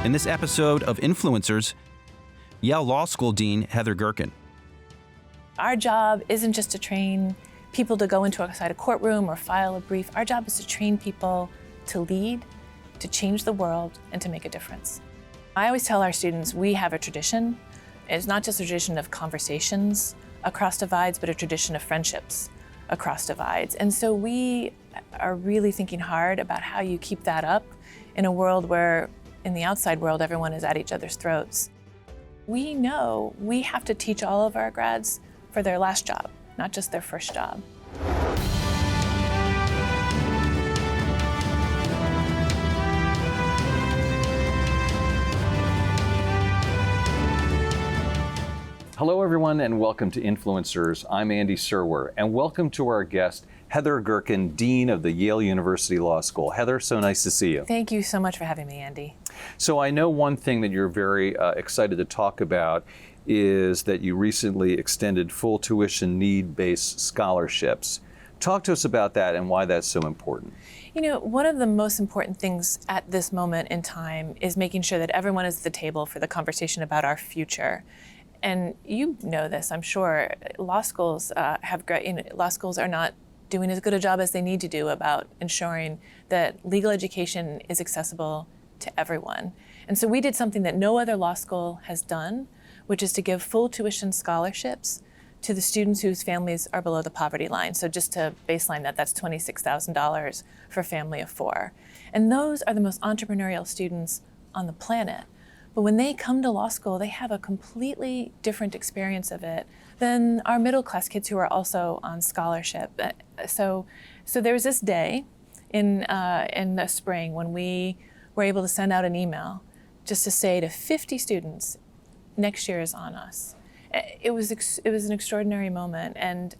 In this episode of Influencers, Yale Law School Dean Heather Gerken. Our job isn't just to train people to go inside a courtroom or file a brief. Our job is to train people to lead, to change the world, and to make a difference. I always tell our students we have a tradition. It's not just a tradition of conversations across divides, but a tradition of friendships across divides. And so we are really thinking hard about how you keep that up in a world where, in the outside world, everyone is at each other's throats. We know we have to teach all of our grads for their last job, not just their first job. Hello everyone and welcome to Influencers. I'm Andy Serwer and welcome to our guest, Heather Gerken, Dean of the Yale University Law School. Heather, so nice to see you. Thank you so much for having me, Andy. So I know one thing that you're very excited to talk about is that you recently extended full tuition need-based scholarships. Talk to us about that and why that's so important. You know, one of the most important things at this moment in time is making sure that everyone is at the table for the conversation about our future. And you know this, I'm sure. Law schools law schools are not doing as good a job as they need to do about ensuring that legal education is accessible to everyone. And so we did something that no other law school has done, which is to give full tuition scholarships to the students whose families are below the poverty line. So just to baseline that, that's $26,000 for a family of four. And those are the most entrepreneurial students on the planet. But when they come to law school, they have a completely different experience of it than our middle class kids who are also on scholarship. So there was this day in the spring when we were able to send out an email just to say to 50 students, next year is on us. It was an extraordinary moment, and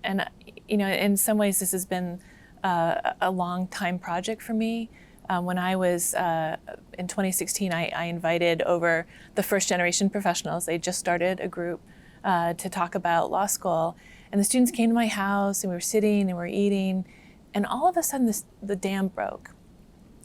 you know, in some ways this has been a long time project for me. When I was in 2016, I invited over the first generation professionals. They just started a group to talk about law school, and the students came to my house, and we were sitting and we were eating, and all of a sudden the dam broke.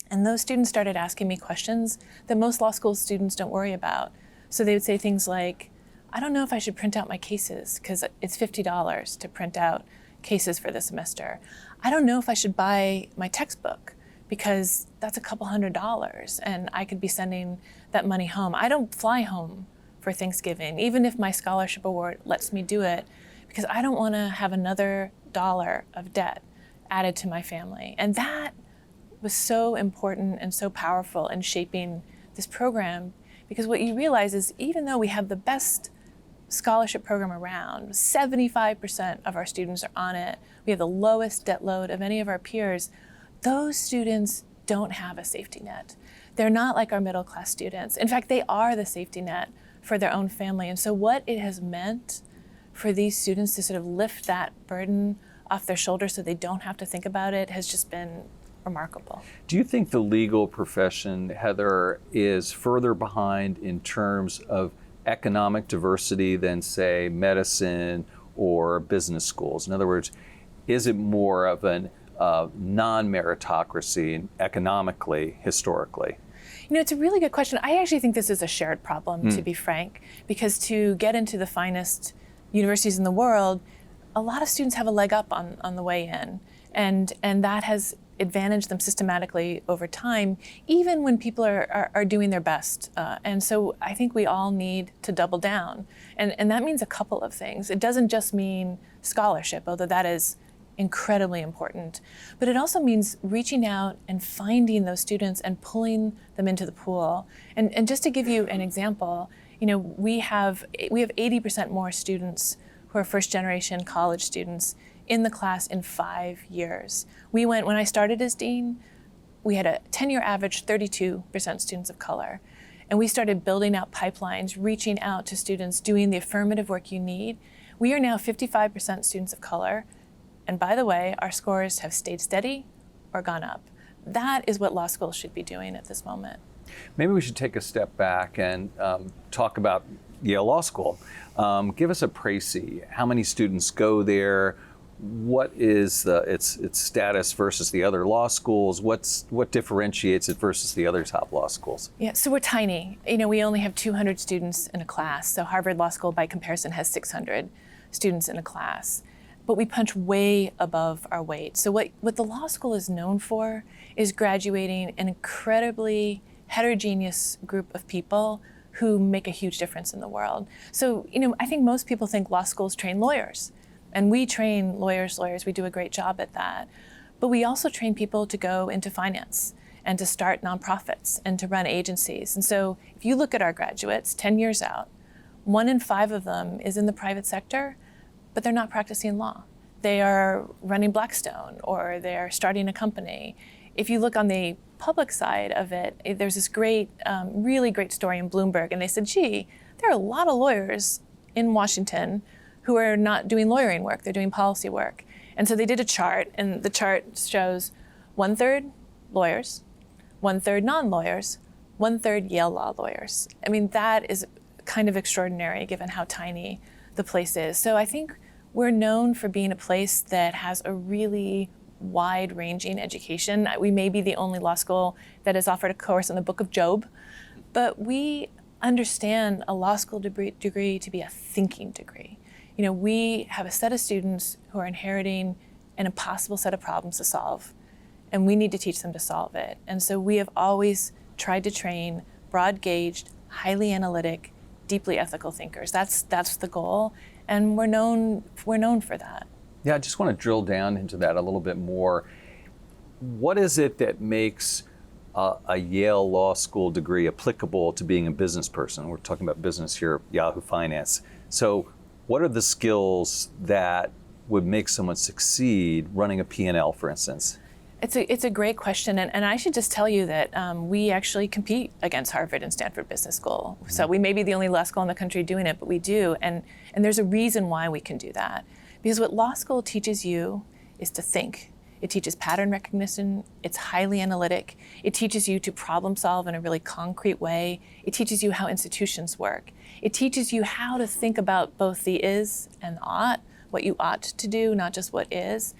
And those students started asking me questions that most law school students don't worry about. So they would say things like, I don't know if I should print out my cases because it's $50 to print out cases for the semester. I don't know if I should buy my textbook because that's a couple $100 and I could be sending that money home. I don't fly home for Thanksgiving, even if my scholarship award lets me do it, because I don't want to have another dollar of debt added to my family. And that was so important and so powerful in shaping this program, because what you realize is even though we have the best scholarship program around, 75% of our students are on it, we have the lowest debt load of any of our peers, those students don't have a safety net. They're not like our middle class students. In fact, they are the safety net for their own family. And so what it has meant for these students to sort of lift that burden off their shoulders so they don't have to think about it has just been remarkable. Do you think the legal profession, Heather, is further behind in terms of economic diversity than, say, medicine or business schools? In other words, is it more of an non-meritocracy economically, historically? You know, it's a really good question. I actually think this is a shared problem, to be frank, because to get into the finest universities in the world, a lot of students have a leg up on the way in, and that has advantaged them systematically over time, even when people are doing their best. And so I think we all need to double down. And that means a couple of things. It doesn't just mean scholarship, although that is incredibly important, but it also means reaching out and finding those students and pulling them into the pool. And just to give you an example, you know, we have 80% more students who are first generation college students in the class in 5 years. When I started as dean, we had a 10-year average 32% students of color. And we started building out pipelines, reaching out to students, doing the affirmative work you need. We are now 55% students of color. And by the way, our scores have stayed steady or gone up. That is what law schools should be doing at this moment. Maybe we should take a step back and talk about Yale Law School. Give us a précis. How many students go there? what is its status versus the other law schools? What differentiates it versus the other top law schools? Yeah, so we're tiny. We only have 200 students in a class. So Harvard Law School, by comparison, has 600 students in a class. But we punch way above our weight. So what the law school is known for is graduating an incredibly heterogeneous group of people who make a huge difference in the world. So, I think most people think law schools train lawyers. And we train lawyers, we do a great job at that. But we also train people to go into finance and to start nonprofits and to run agencies. And so if you look at our graduates 10 years out, 1 in 5 of them is in the private sector, but they're not practicing law. They are running Blackstone or they're starting a company. If you look on the public side of it, there's this great, really great story in Bloomberg, and they said, gee, there are a lot of lawyers in Washington who are not doing lawyering work, they're doing policy work. And so they did a chart, and the chart shows 1/3 lawyers, 1/3 non-lawyers, 1/3 Yale law lawyers. I mean, that is kind of extraordinary given how tiny the place is. So I think we're known for being a place that has a really wide-ranging education. We may be the only law school that has offered a course on the Book of Job, but we understand a law school degree to be a thinking degree. We have a set of students who are inheriting an impossible set of problems to solve, and we need to teach them to solve it. And so we have always tried to train broad-gauged, highly analytic, deeply ethical thinkers. That's the goal, and we're known for that. Yeah, I just want to drill down into that a little bit more. What is it that makes a Yale Law School degree applicable to being a business person? We're talking about business here at Yahoo Finance. So what are the skills that would make someone succeed running a P&L, for instance? It's a great question, and I should just tell you that we actually compete against Harvard and Stanford Business School. Mm-hmm. So we may be the only law school in the country doing it, but we do, and there's a reason why we can do that. Because what law school teaches you is to think. It teaches pattern recognition, it's highly analytic, it teaches you to problem solve in a really concrete way, it teaches you how institutions work. It teaches you how to think about both the is and the ought, what you ought to do, not just what is.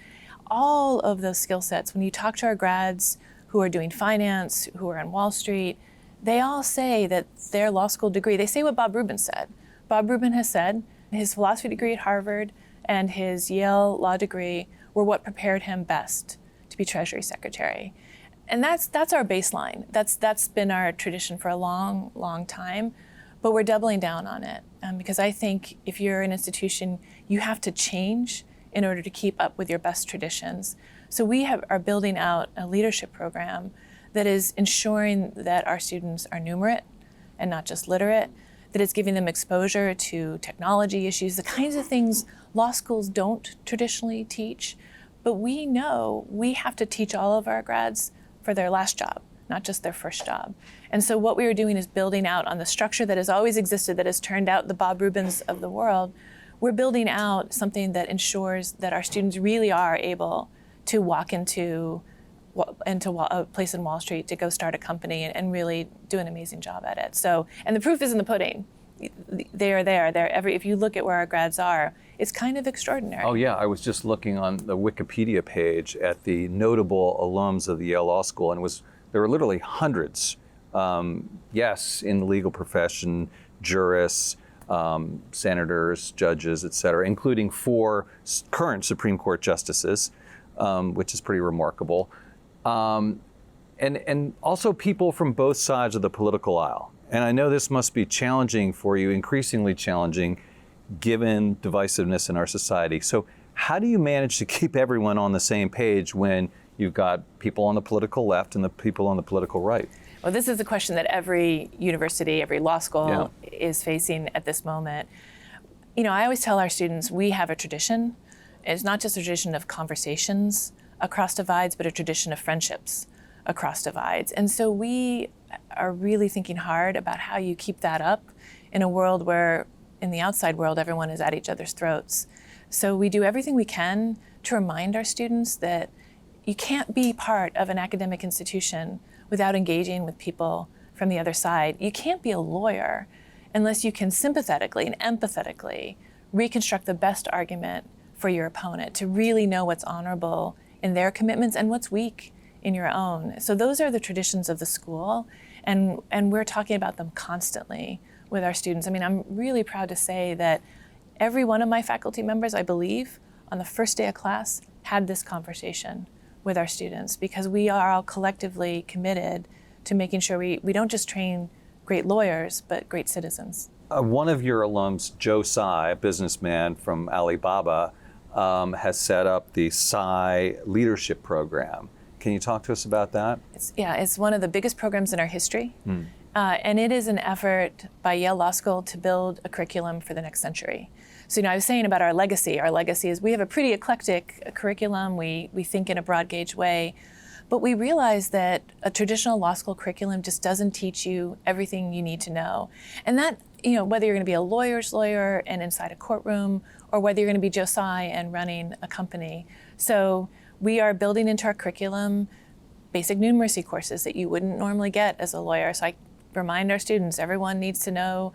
All of those skill sets, when you talk to our grads who are doing finance, who are on Wall Street, they all say that their law school degree, they say what Bob Rubin said. Bob Rubin has said his philosophy degree at Harvard and his Yale law degree were what prepared him best to be Treasury Secretary. And that's our baseline. That's been our tradition for a long, long time, but we're doubling down on it because I think if you're an institution, you have to change in order to keep up with your best traditions. So we are building out a leadership program that is ensuring that our students are numerate and not just literate, that it's giving them exposure to technology issues, the kinds of things law schools don't traditionally teach. But we know we have to teach all of our grads for their last job, not just their first job. And so what we are doing is building out on the structure that has always existed, that has turned out the Bob Rubins of the world. We're building out something that ensures that our students really are able to walk into a place in Wall Street to go start a company and really do an amazing job at it. So, and the proof is in the pudding. They are there. If you look at where our grads are, it's kind of extraordinary. Oh yeah, I was just looking on the Wikipedia page at the notable alums of the Yale Law School, and there were literally hundreds. Yes, in the legal profession, jurists, senators, judges, et cetera, including 4 current Supreme Court justices, which is pretty remarkable. And also people from both sides of the political aisle. And I know this must be challenging for you, increasingly challenging, given divisiveness in our society. So how do you manage to keep everyone on the same page when you've got people on the political left and the people on the political right? Well, this is a question that every university, every law school is facing at this moment. I always tell our students we have a tradition. It's not just a tradition of conversations across divides, but a tradition of friendships across divides. And so we are really thinking hard about how you keep that up in a world where, in the outside world, everyone is at each other's throats. So we do everything we can to remind our students that you can't be part of an academic institution without engaging with people from the other side. You can't be a lawyer unless you can sympathetically and empathetically reconstruct the best argument for your opponent, to really know what's honorable in their commitments and what's weak in your own. So those are the traditions of the school, and we're talking about them constantly with our students. I mean, I'm really proud to say that every one of my faculty members, I believe, on the first day of class, had this conversation with our students, because we are all collectively committed to making sure we don't just train great lawyers, but great citizens. One of your alums, Joe Tsai, a businessman from Alibaba, has set up the Tsai Leadership Program. Can you talk to us about that? It's one of the biggest programs in our history. And it is an effort by Yale Law School to build a curriculum for the next century. So, I was saying about our legacy. Our legacy is we have a pretty eclectic curriculum. We think in a broad gauge way. But we realize that a traditional law school curriculum just doesn't teach you everything you need to know. And that, whether you're going to be a lawyer's lawyer and inside a courtroom, or whether you're going to be Joe Tsai and running a company. So we are building into our curriculum basic numeracy courses that you wouldn't normally get as a lawyer. So I remind our students, everyone needs to know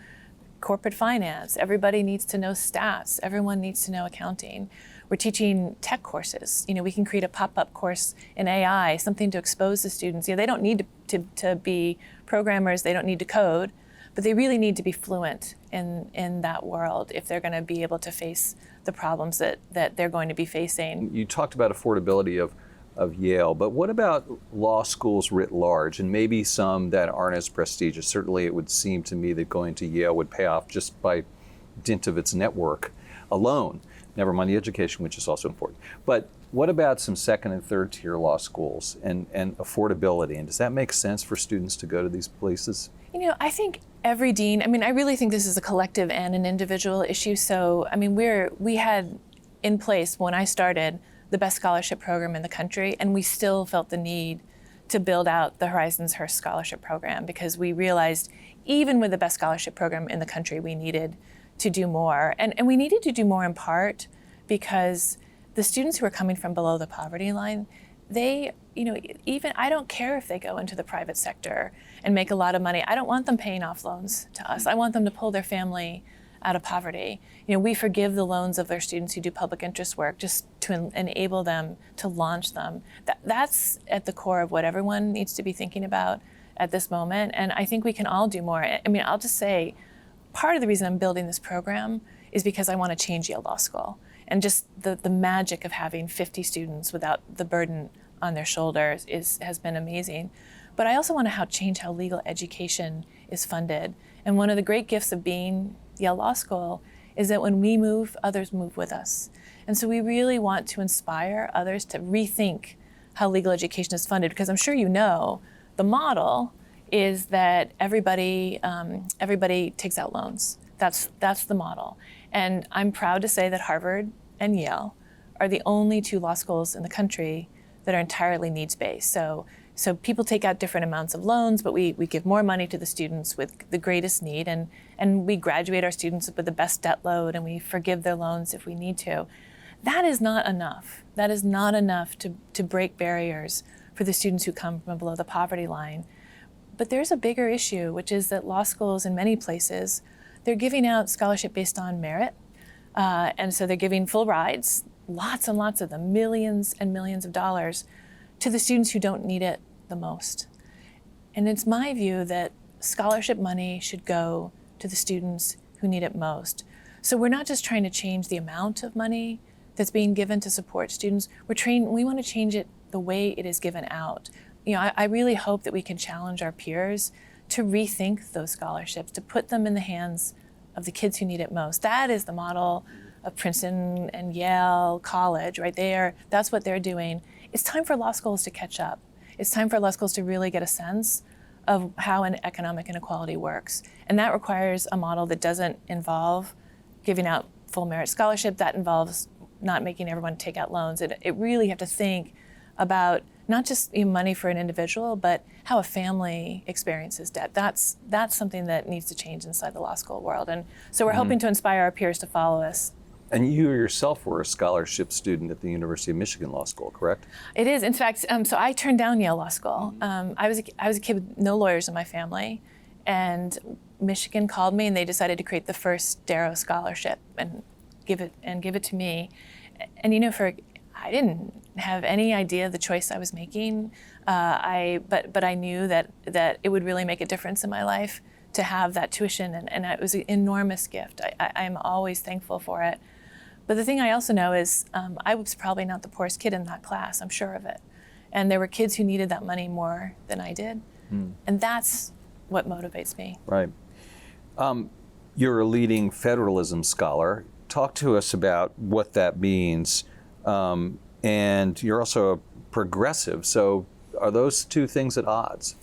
corporate finance, everybody needs to know stats, everyone needs to know accounting. We're teaching tech courses. We can create a pop-up course in AI, something to expose the students. They don't need to be programmers, they don't need to code, but they really need to be fluent in that world if they're going to be able to face the problems that they're going to be facing. You talked about affordability of Yale, but what about law schools writ large, and maybe some that aren't as prestigious? Certainly it would seem to me that going to Yale would pay off just by dint of its network alone, never mind the education, which is also important. But what about some second and third tier law schools and affordability? And does that make sense for students to go to these places? I think every dean, I really think this is a collective and an individual issue. So, we had in place when I started the best scholarship program in the country, and we still felt the need to build out the Horizons Hearst Scholarship Program, because we realized even with the best scholarship program in the country, we needed to do more. And we needed to do more in part because the students who are coming from below the poverty line, they, even I don't care if they go into the private sector and make a lot of money. I don't want them paying off loans to us. I want them to pull their family out of poverty. We forgive the loans of their students who do public interest work just to enable them to launch them. That's at the core of what everyone needs to be thinking about at this moment. And I think we can all do more. I'll just say, part of the reason I'm building this program is because I want to change Yale Law School. And just the magic of having 50 students without the burden on their shoulders has been amazing. But I also want to change how legal education is funded. And one of the great gifts of being Yale Law School is that when we move, others move with us. And so we really want to inspire others to rethink how legal education is funded, because I'm sure the model is that everybody takes out loans. That's the model. And I'm proud to say that Harvard and Yale are the only two law schools in the country that are entirely needs-based. So people take out different amounts of loans, but we give more money to the students with the greatest need, and we graduate our students with the best debt load, and we forgive their loans if we need to. That is not enough. That is not enough to break barriers for the students who come from below the poverty line. But there's a bigger issue, which is that law schools in many places, they're giving out scholarship based on merit. And so they're giving full rides, lots and lots of them, millions and millions of dollars, to the students who don't need it the most. And it's my view that scholarship money should go to the students who need it most. So we're not just trying to change the amount of money that's being given to support students. We want to change it the way it is given out. I really hope that we can challenge our peers to rethink those scholarships, to put them in the hands of the kids who need it most. That is the model of Princeton and Yale College, right there. That's what they're doing. It's time for law schools to catch up. It's time for law schools to really get a sense of how an economic inequality works. And that requires a model that doesn't involve giving out full merit scholarship, that involves not making everyone take out loans. It really have to think about not just money for an individual, but how a family experiences debt. That's something that needs to change inside the law school world. And so we're hoping to inspire our peers to follow us. And you yourself were a scholarship student at the University of Michigan Law School, correct? It is. In fact, so I turned down Yale Law School. I was a kid with no lawyers in my family, and Michigan called me, and they decided to create the first Darrow Scholarship and give it to me. I didn't have any idea of the choice I was making. But I knew that it would really make a difference in my life to have that tuition, and it was an enormous gift. I'm always thankful for it. But the thing I also know is I was probably not the poorest kid in that class, I'm sure of it. And there were kids who needed that money more than I did. And that's what motivates me. Right. You're a leading federalism scholar. Talk to us about what that means. And you're also a progressive. So are those two things at odds?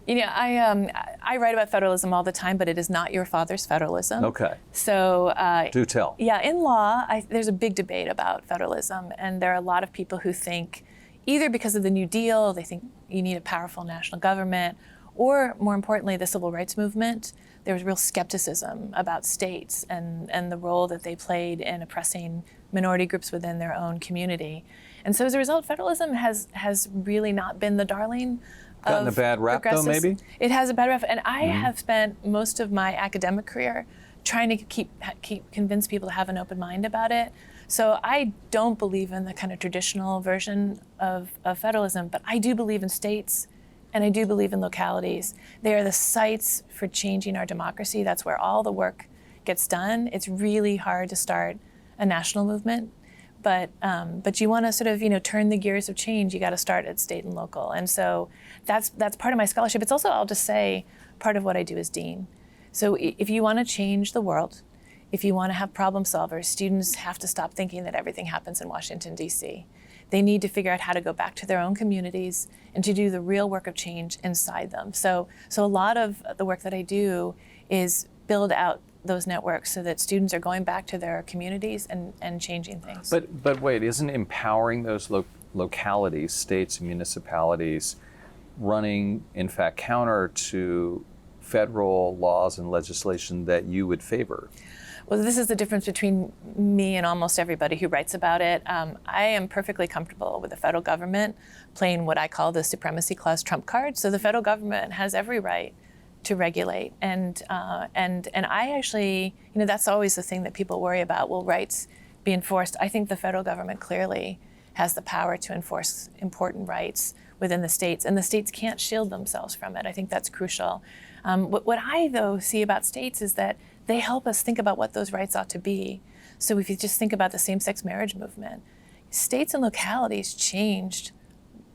I write about federalism all the time, but it is not your father's federalism. Okay. So do tell. Yeah, in law, there's a big debate about federalism, and there are a lot of people who think either because of the New Deal, they think you need a powerful national government, or more importantly, the civil rights movement. There was real skepticism about states and the role that they played in oppressing minority groups within their own community. And so as a result, federalism has really not been the darling gotten a bad rap, though, maybe? It has a bad rap. And I have spent most of my academic career trying to convince people to have an open mind about it. So I don't believe in the kind of traditional version of federalism, but I do believe in states, and I do believe in localities. They are the sites for changing our democracy. That's where all the work gets done. It's really hard to start a national movement. But you want to sort of turn the gears of change. You got to start at state and local, and so that's part of my scholarship. It's also, I'll just say, part of what I do as dean. So if you want to change the world, if you want to have problem solvers, students have to stop thinking that everything happens in Washington, D.C. They need to figure out how to go back to their own communities and to do the real work of change inside them. So a lot of the work that I do is build out those networks so that students are going back to their communities and changing things. But wait, isn't empowering those localities, states, municipalities, running in fact counter to federal laws and legislation that you would favor? Well, this is the difference between me and almost everybody who writes about it. I am perfectly comfortable with the federal government playing what I call the supremacy clause trump card. So the federal government has every right to regulate, and I actually, that's always the thing that people worry about. Will rights be enforced? I think the federal government clearly has the power to enforce important rights within the states, and the states can't shield themselves from it. I think that's crucial. What I, though, see about states is that they help us think about what those rights ought to be. So if you just think about the same-sex marriage movement, states and localities changed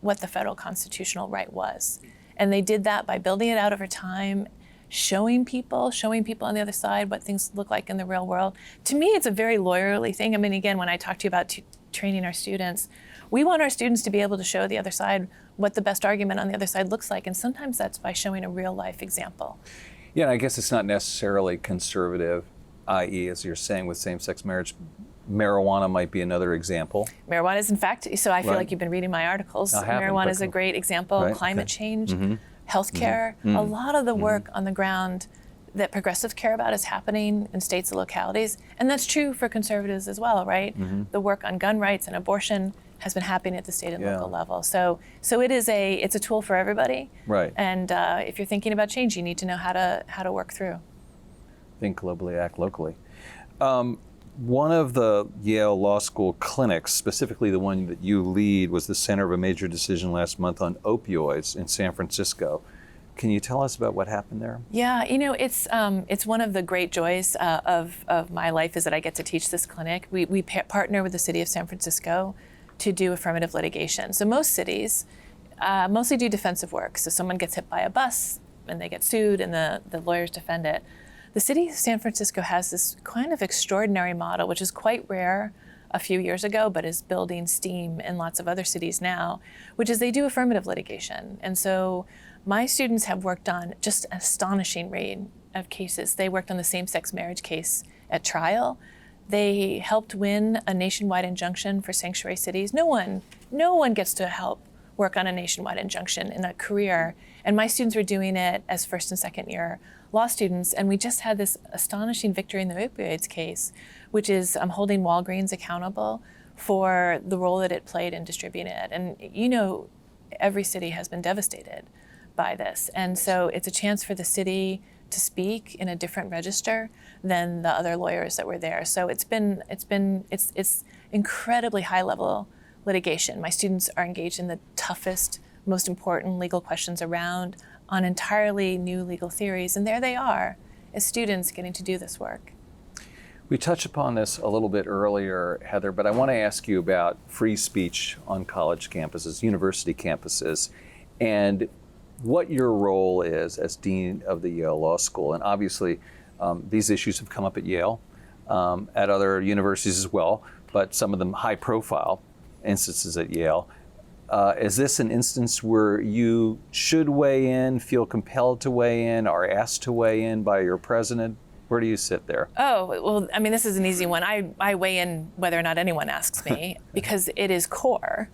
what the federal constitutional right was. And they did that by building it out over time, showing people on the other side what things look like in the real world. To me, it's a very lawyerly thing. I mean, again, when I talk to you about training our students, we want our students to be able to show the other side what the best argument on the other side looks like. And sometimes that's by showing a real life example. Yeah, and I guess it's not necessarily conservative, i.e., as you're saying with same-sex marriage. Marijuana might be another example. Marijuana is, in fact, so I feel like you've been reading my articles. Marijuana is a great example. Right, Climate change, healthcare. A lot of the work on the ground that progressives care about is happening in states and localities. And that's true for conservatives as well, right? The work on gun rights and abortion has been happening at the state and local level. So it's a tool for everybody. Right. And if you're thinking about change, you need to know how to work through. Think globally, act locally. One of the Yale Law School clinics, specifically the one that you lead, was the center of a major decision last month on opioids in San Francisco. Can you tell us about what happened there? Yeah, it's one of the great joys of my life is that I get to teach this clinic. We partner with the city of San Francisco to do affirmative litigation. So most cities mostly do defensive work. So someone gets hit by a bus and they get sued and the lawyers defend it. The city of San Francisco has this kind of extraordinary model, which is quite rare a few years ago, but is building steam in lots of other cities now, which is they do affirmative litigation. And so my students have worked on just an astonishing range of cases. They worked on the same-sex marriage case at trial. They helped win a nationwide injunction for sanctuary cities. No one gets to help work on a nationwide injunction in a career. And my students were doing it as first and second year law students. And we just had this astonishing victory in the opioids case, which is holding Walgreens accountable for the role that it played in distributing it. And every city has been devastated by this. And so it's a chance for the city to speak in a different register than the other lawyers that were there. So it's incredibly high-level litigation. My students are engaged in the toughest, most important legal questions around on entirely new legal theories, and there they are as students getting to do this work. We touched upon this a little bit earlier, Heather, but I want to ask you about free speech on college campuses, university campuses, and what your role is as Dean of the Yale Law School. And obviously, these issues have come up at Yale, at other universities as well, but some of them high-profile instances at Yale. Is this an instance where you should weigh in, feel compelled to weigh in, are asked to weigh in by your president? Where do you sit there? Oh, well, I mean, this is an easy one. I weigh in whether or not anyone asks me because it is core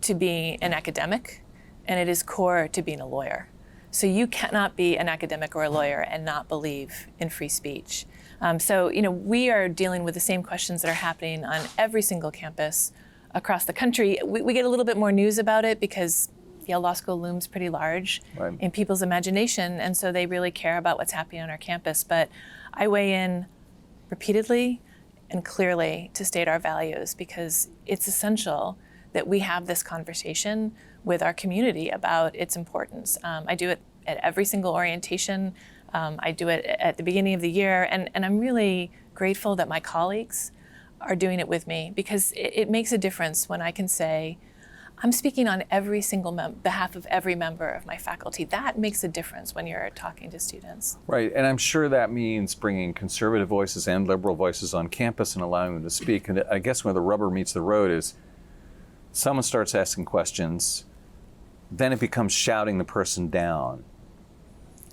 to be an academic and it is core to being a lawyer. So you cannot be an academic or a lawyer and not believe in free speech. So, we are dealing with the same questions that are happening on every single campus across the country. We get a little bit more news about it because Yale Law School looms pretty large in people's imagination, and so they really care about what's happening on our campus. But I weigh in repeatedly and clearly to state our values because it's essential that we have this conversation with our community about its importance. I do it at every single orientation. I do it at the beginning of the year, and I'm really grateful that my colleagues are doing it with me because it makes a difference when I can say, I'm speaking on every single behalf of every member of my faculty. That makes a difference when you're talking to students. Right, and I'm sure that means bringing conservative voices and liberal voices on campus and allowing them to speak. And I guess where the rubber meets the road is someone starts asking questions, then it becomes shouting the person down.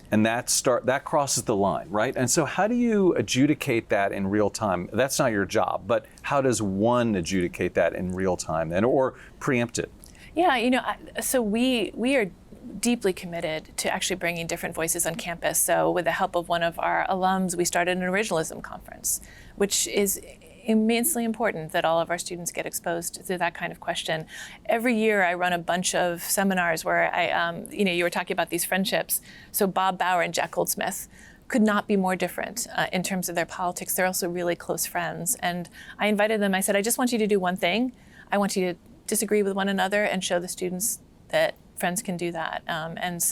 And that crosses the line, right? And so how do you adjudicate that in real time? That's not your job, but how does one adjudicate that in real time then, or preempt it? Yeah, so we are deeply committed to actually bringing different voices on campus. So with the help of one of our alums, we started an originalism conference, which is immensely important that all of our students get exposed to that kind of question. Every year I run a bunch of seminars where you were talking about these friendships. So Bob Bauer and Jack Goldsmith could not be more different in terms of their politics. They're also really close friends. And I invited them, I said, I just want you to do one thing. I want you to disagree with one another and show the students that friends can do that. And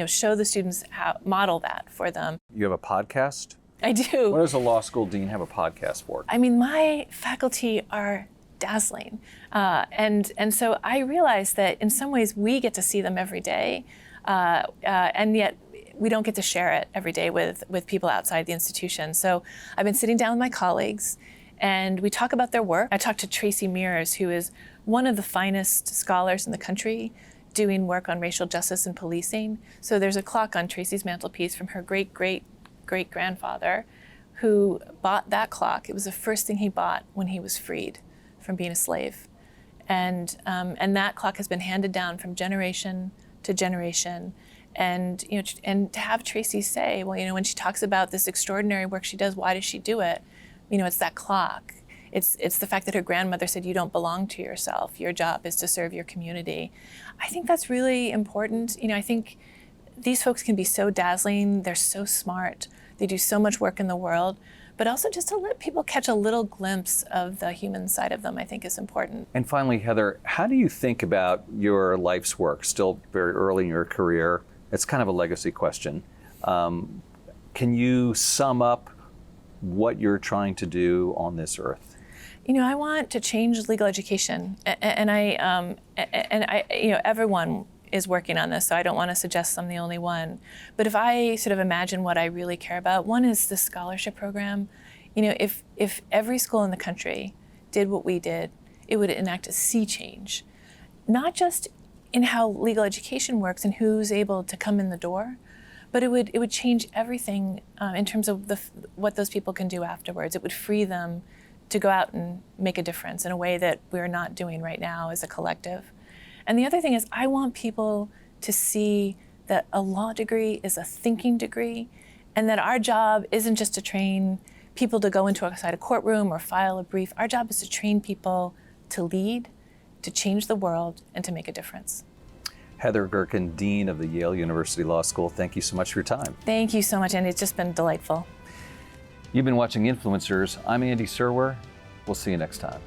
show the students how, model that for them. You have a podcast? I do. What does a law school dean have a podcast for? I mean, my faculty are dazzling. And so I realize that in some ways we get to see them every day, and yet we don't get to share it every day with people outside the institution. So I've been sitting down with my colleagues and we talk about their work. I talked to Tracy Mears, who is one of the finest scholars in the country doing work on racial justice and policing. So there's a clock on Tracy's mantelpiece from her great-great-great-grandfather who bought that clock. It was the first thing he bought when he was freed from being a slave. And that clock has been handed down from generation to generation. And to have Tracy say, well, when she talks about this extraordinary work she does, why does she do it? It's that clock. It's the fact that her grandmother said, you don't belong to yourself. Your job is to serve your community. I think that's really important. I think these folks can be so dazzling. They're so smart. They do so much work in the world. But also just to let people catch a little glimpse of the human side of them, I think is important. And finally, Heather, how do you think about your life's work? Still very early in your career. It's kind of a legacy question. Can you sum up what you're trying to do on this earth? I want to change legal education, and everyone is working on this, so I don't want to suggest I'm the only one. But if I sort of imagine what I really care about, one is the scholarship program. If every school in the country did what we did, it would enact a sea change, not just in how legal education works and who's able to come in the door, but it would change everything in terms of what those people can do afterwards. It would free them to go out and make a difference in a way that we're not doing right now as a collective. And the other thing is I want people to see that a law degree is a thinking degree and that our job isn't just to train people to go inside a courtroom or file a brief. Our job is to train people to lead, to change the world, and to make a difference. Heather Gerken, Dean of the Yale University Law School, thank you so much for your time. Thank you so much, Andy. It's just been delightful. You've been watching Influencers. I'm Andy Serwer. We'll see you next time.